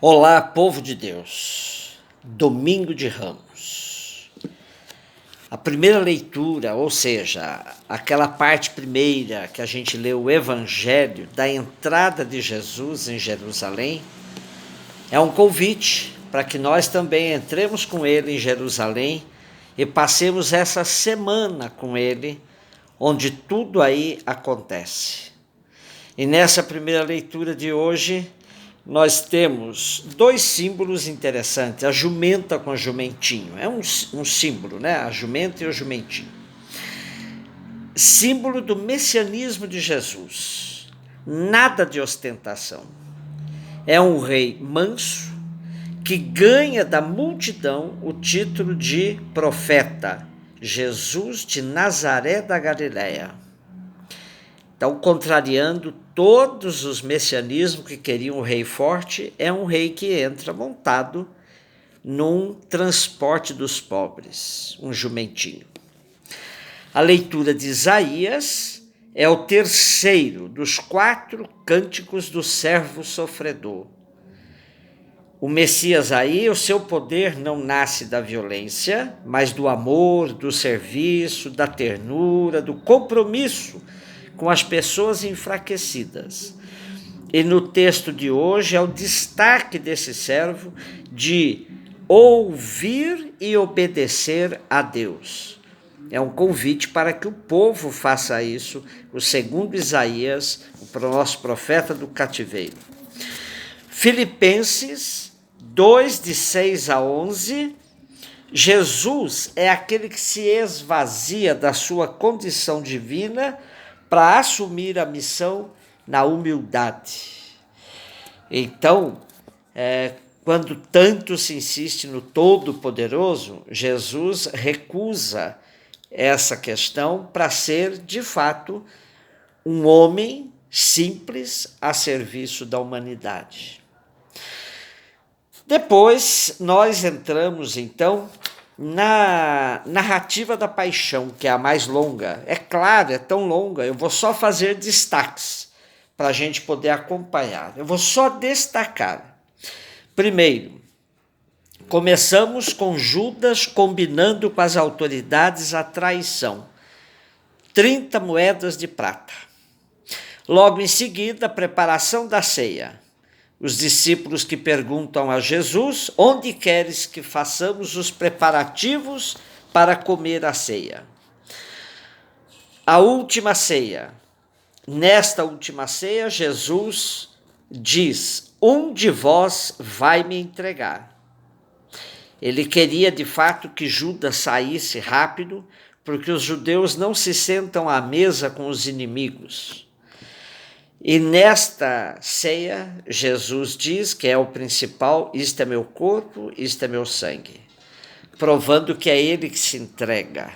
Olá, povo de Deus. Domingo de Ramos. A primeira leitura, ou seja, aquela parte primeira que a gente lê o Evangelho da entrada de Jesus em Jerusalém, é um convite para que nós também entremos com ele em Jerusalém e passemos essa semana com ele, onde tudo aí acontece. E nessa primeira leitura de hoje, nós temos dois símbolos interessantes, a jumenta com o jumentinho. É um símbolo, né? A jumenta e o jumentinho. Símbolo do messianismo de Jesus. Nada de ostentação. É um rei manso que ganha da multidão o título de profeta, Jesus de Nazaré da Galileia. Então, contrariando todos os messianismos que queriam um rei forte, é um rei que entra montado num transporte dos pobres, um jumentinho. A leitura de Isaías é o terceiro dos 4 cânticos do servo sofredor. O Messias aí, o seu poder não nasce da violência, mas do amor, do serviço, da ternura, do compromisso com as pessoas enfraquecidas. E no texto de hoje é o destaque desse servo de ouvir e obedecer a Deus. É um convite para que o povo faça isso, o segundo Isaías, o nosso profeta do cativeiro. Filipenses 2, de 6 a 11, Jesus é aquele que se esvazia da sua condição divina para assumir a missão na humildade. Então, quando tanto se insiste no Todo-Poderoso, Jesus recusa essa questão para ser, de fato, um homem simples a serviço da humanidade. Depois, nós entramos, então, na narrativa da paixão, que é a mais longa. É claro, é tão longa, eu vou só fazer destaques para a gente poder acompanhar. Eu vou só destacar. Primeiro, começamos com Judas combinando com as autoridades a traição. 30 moedas de prata. Logo em seguida, a preparação da ceia. Os discípulos que perguntam a Jesus: onde queres que façamos os preparativos para comer a ceia? A última ceia. Nesta última ceia, Jesus diz: um de vós vai me entregar. Ele queria de fato que Judas saísse rápido, porque os judeus não se sentam à mesa com os inimigos. E nesta ceia, Jesus diz que é o principal: isto é meu corpo, isto é meu sangue, provando que é ele que se entrega.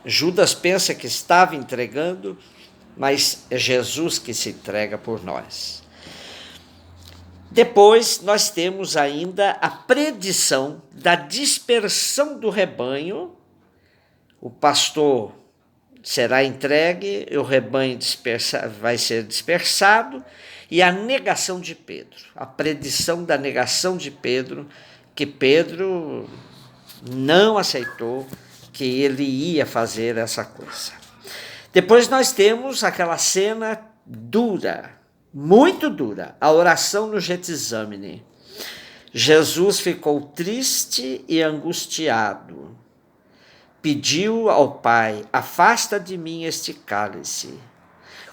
Judas pensa que estava entregando, mas é Jesus que se entrega por nós. Depois nós temos ainda a predição da dispersão do rebanho. O pastor será entregue, o rebanho vai ser dispersado, e a negação de Pedro, a predição da negação de Pedro, que Pedro não aceitou que ele ia fazer essa coisa. Depois nós temos aquela cena dura, muito dura, a oração no Getsemane. Jesus ficou triste e angustiado. Pediu ao Pai: afasta de mim este cálice.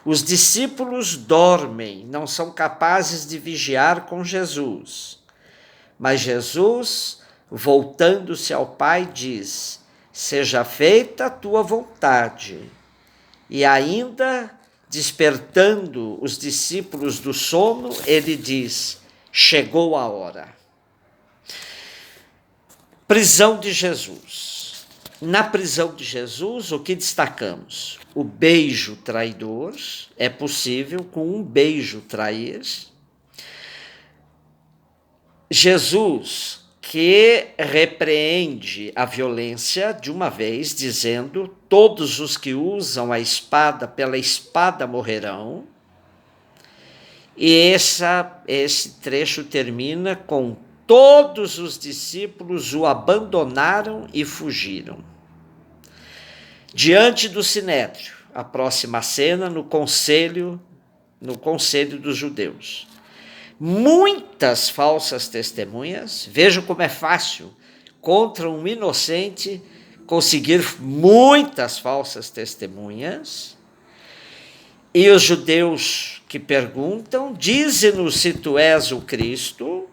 Os discípulos dormem, não são capazes de vigiar com Jesus. Mas Jesus, voltando-se ao Pai, diz: seja feita a tua vontade. E ainda, despertando os discípulos do sono, ele diz: chegou a hora. Prisão de Jesus. Na prisão de Jesus, o que destacamos? O beijo traidor, é possível com um beijo trair. Jesus, que repreende a violência de uma vez, dizendo: todos os que usam a espada, pela espada morrerão. E esse trecho termina com: todos os discípulos o abandonaram e fugiram. Diante do Sinédrio, a próxima cena no conselho dos judeus. Muitas falsas testemunhas, vejam como é fácil contra um inocente conseguir muitas falsas testemunhas. E os judeus que perguntam: dize-nos se tu és o Cristo.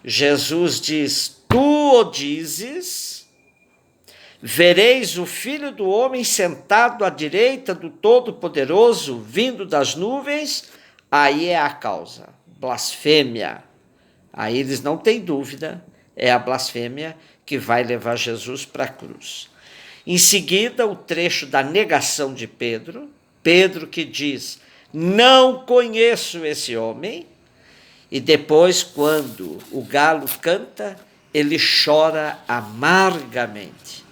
Jesus diz: tu o dizes. Vereis o Filho do Homem sentado à direita do Todo-Poderoso, vindo das nuvens. Aí é a causa, blasfêmia. Aí eles não têm dúvida, é a blasfêmia que vai levar Jesus para a cruz. Em seguida, o trecho da negação de Pedro, Pedro que diz: não conheço esse homem. E depois, quando o galo canta, ele chora amargamente.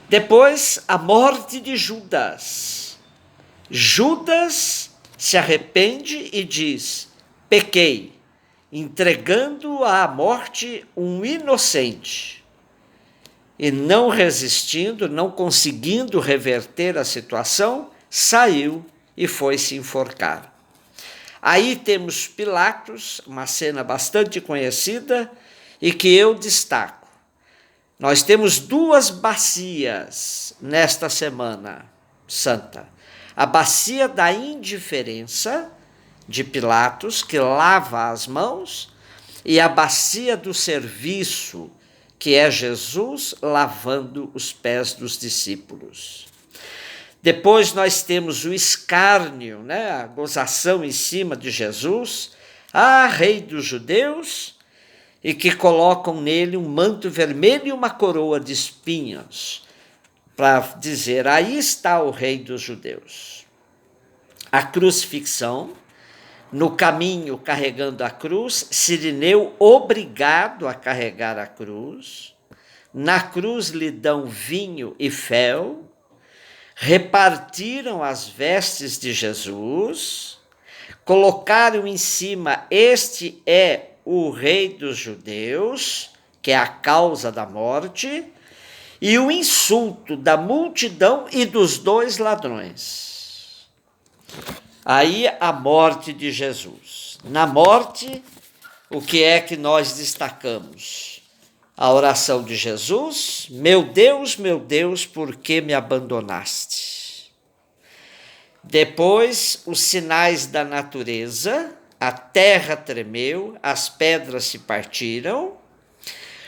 Depois, a morte de Judas. Judas se arrepende e diz: pequei, entregando à morte um inocente. E não resistindo, não conseguindo reverter a situação, saiu e foi se enforcar. Aí temos Pilatos, uma cena bastante conhecida e que eu destaco. Nós temos duas bacias nesta Semana Santa. A bacia da indiferença de Pilatos, que lava as mãos, e a bacia do serviço, que é Jesus lavando os pés dos discípulos. Depois nós temos o escárnio, né? A gozação em cima de Jesus, rei dos judeus, e que colocam nele um manto vermelho e uma coroa de espinhos, para dizer: aí está o rei dos judeus. A crucifixão, no caminho carregando a cruz, Cirineu obrigado a carregar a cruz. Na cruz lhe dão vinho e fel, repartiram as vestes de Jesus, colocaram em cima: este é o rei dos judeus, que é a causa da morte, e o insulto da multidão e dos dois ladrões. Aí a morte de Jesus. Na morte, o que é que nós destacamos? A oração de Jesus: meu Deus, por que me abandonaste? Depois, os sinais da natureza: a terra tremeu, as pedras se partiram.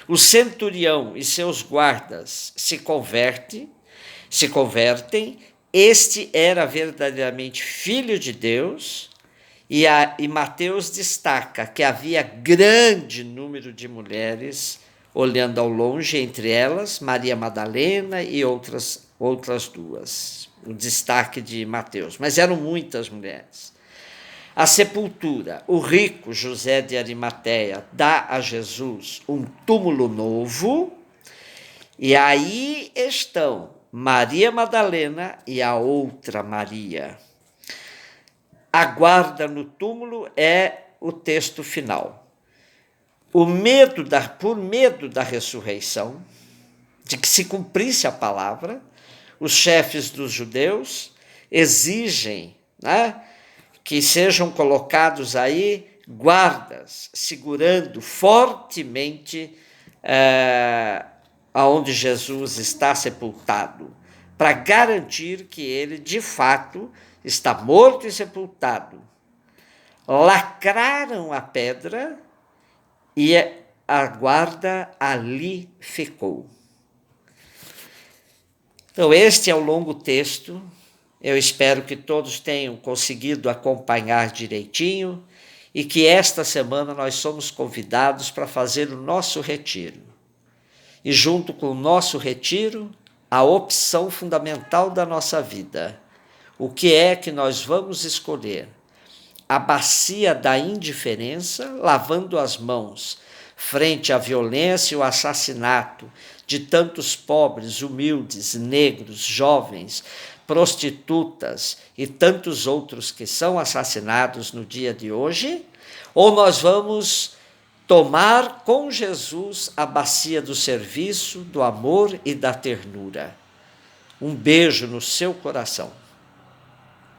O centurião e seus guardas se convertem. Este era verdadeiramente filho de Deus. E Mateus destaca que havia grande número de mulheres olhando ao longe, entre elas Maria Madalena e outras duas. O destaque de Mateus. Mas eram muitas mulheres. A sepultura: o rico José de Arimateia dá a Jesus um túmulo novo, e aí estão Maria Madalena e a outra Maria. A guarda no túmulo é o texto final. Por medo da ressurreição, de que se cumprisse a palavra, os chefes dos judeus exigem, né, que sejam colocados aí guardas, segurando fortemente aonde Jesus está sepultado, para garantir que ele, de fato, está morto e sepultado. Lacraram a pedra e a guarda ali ficou. Então, este é o longo texto. Eu espero que todos tenham conseguido acompanhar direitinho e que esta semana nós somos convidados para fazer o nosso retiro. E junto com o nosso retiro, a opção fundamental da nossa vida. O que é que nós vamos escolher? A bacia da indiferença, lavando as mãos frente à violência e o assassinato de tantos pobres, humildes, negros, jovens, prostitutas e tantos outros que são assassinados no dia de hoje? Ou nós vamos tomar com Jesus a bacia do serviço, do amor e da ternura? Um beijo no seu coração.